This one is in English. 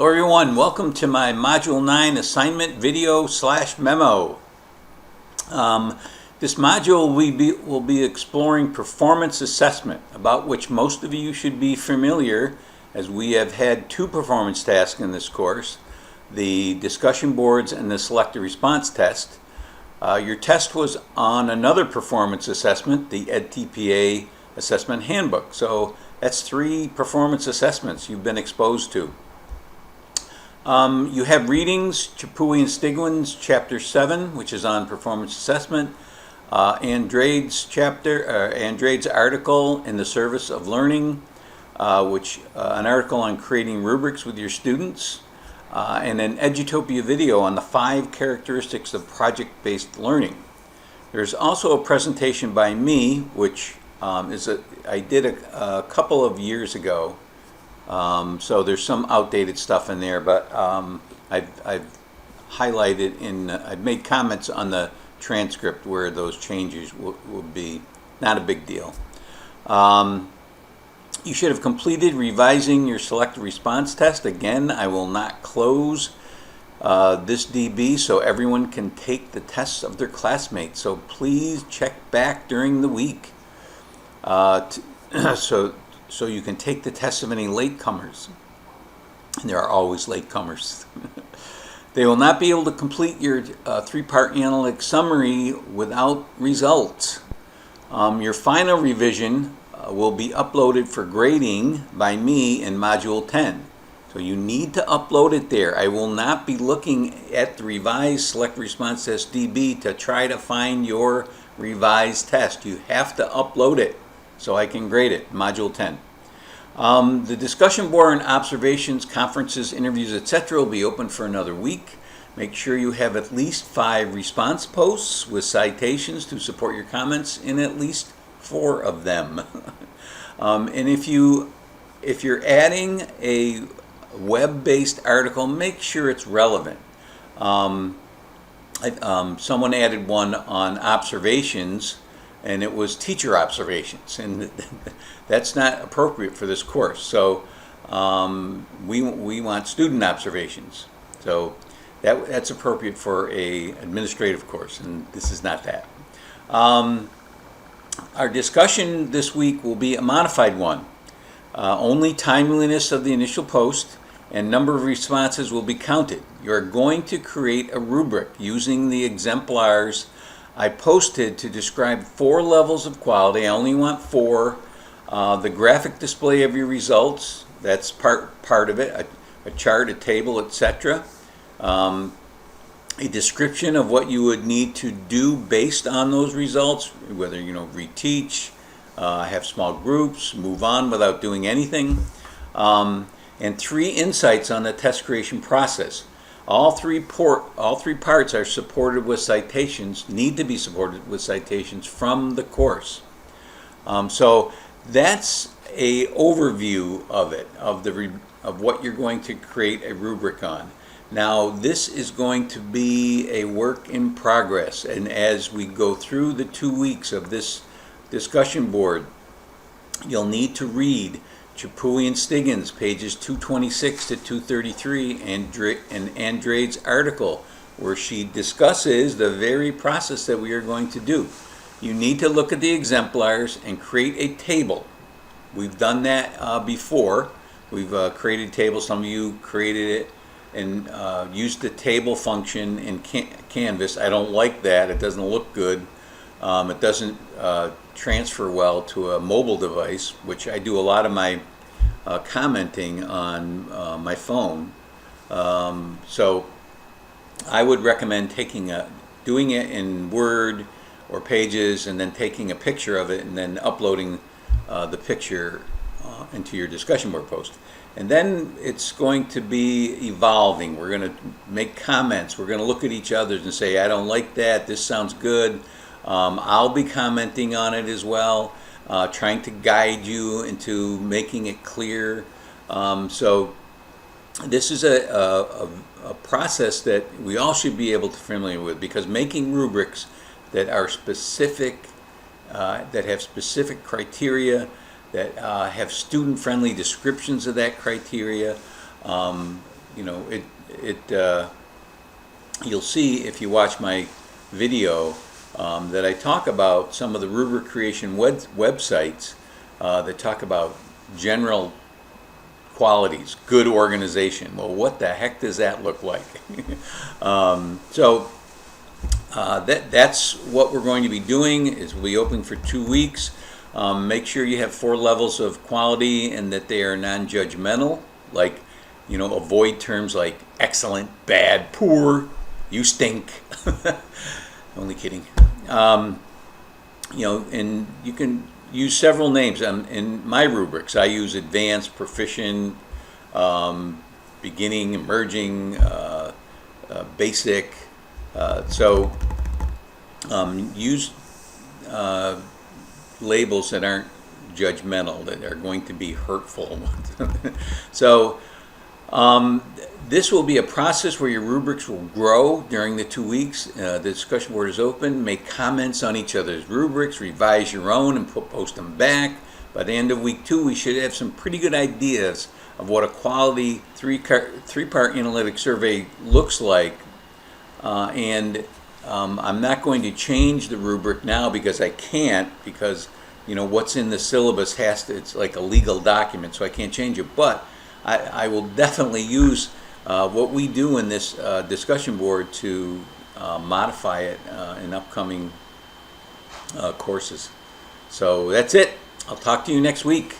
Hello everyone, welcome to my Module 9 assignment video / memo. This module will be exploring performance assessment, about which most of you should be familiar, as we have had two performance tasks in this course, the discussion boards and the selective response test. Your test was on another performance assessment, the EdTPA assessment handbook. So that's 3 performance assessments you've been exposed to. You have readings, Chapuis and Stigwins, Chapter 7, which is on performance assessment, Andrade's article, In the Service of Learning, an article on creating rubrics with your students, and an Edutopia video on the 5 characteristics of project-based learning. There's also a presentation by me, which I did a couple of years ago. So there's some outdated stuff in there, but I've highlighted I've made comments on the transcript where those changes will be not a big deal. You should have completed revising your selective response test. Again, I will not close this DB so everyone can take the tests of their classmates. So please check back during the week so you can take the tests of any latecomers. And there are always latecomers. They will not be able to complete your 3-part analytic summary without results. Your final revision will be uploaded for grading by me in Module 10. So you need to upload it there. I will not be looking at the revised Select Response Test DB to try to find your revised test. You have to upload it so I can grade it, Module 10. The discussion board and observations, conferences, interviews, etc. will be open for another week. Make sure you have at least 5 response posts with citations to support your comments in at least 4 of them. And if you're adding a web-based article, make sure it's relevant. Someone added one on observations, and it was teacher observations, and that's not appropriate for this course. So we want student observations. So that's appropriate for a administrative course, and this is not that. Our discussion this week will be a modified one. Only timeliness of the initial post and number of responses will be counted. You're going to create a rubric using the exemplars I posted to describe 4 levels of quality. I only want 4. The graphic display of your results, that's part of it, a chart, a table, etc. A description of what you would need to do based on those results, whether reteach, have small groups, move on without doing anything, and 3 insights on the test creation process. All three parts are supported with citations, need to be supported with citations from the course. So that's a overview of it, of what you're going to create a rubric on. Now, this is going to be a work in progress, and as we go through the 2 weeks of this discussion board, you'll need to read Chapuis and Stigwins, pages 226 to 233, and Andrade's article, where she discusses the very process that we are going to do. You need to look at the exemplars and create a table. We've done that before. We've created a table. Some of you created it and used the table function in Canvas. I don't like that. It doesn't look good. It doesn't transfer well to a mobile device, which I do a lot of my commenting on my phone. So I would recommend doing it in Word or Pages, and then taking a picture of it and then uploading the picture into your discussion board post. And then it's going to be evolving. We're going to make comments. We're going to look at each other and say, I don't like that. This sounds good. I'll be commenting on it as well, trying to guide you into making it clear. So this is a process that we all should be able to familiar with, because making rubrics that are specific, that have specific criteria, that have student-friendly descriptions of that criteria, you'll see if you watch my video that I talk about some of the rubric creation websites that talk about general qualities, good organization. Well, what the heck does that look like? That's what we're going to be doing. Is we'll be open for 2 weeks. Make sure you have 4 levels of quality and that they are non-judgmental. Like, avoid terms like excellent, bad, poor, you stink. Only kidding. And you can use several names. In my rubrics, I use advanced, proficient, beginning, emerging, basic. Use labels that aren't judgmental, that are going to be hurtful. This will be a process where your rubrics will grow during the 2 weeks. The discussion board is open. Make comments on each other's rubrics, revise your own, and post them back. By the end of week 2, we should have some pretty good ideas of what a quality three-part analytic survey looks like. I'm not going to change the rubric now because I can't, because what's in the syllabus it's like a legal document, so I can't change it. But I will definitely use what we do in this discussion board to modify it in upcoming courses. So that's it. I'll talk to you next week.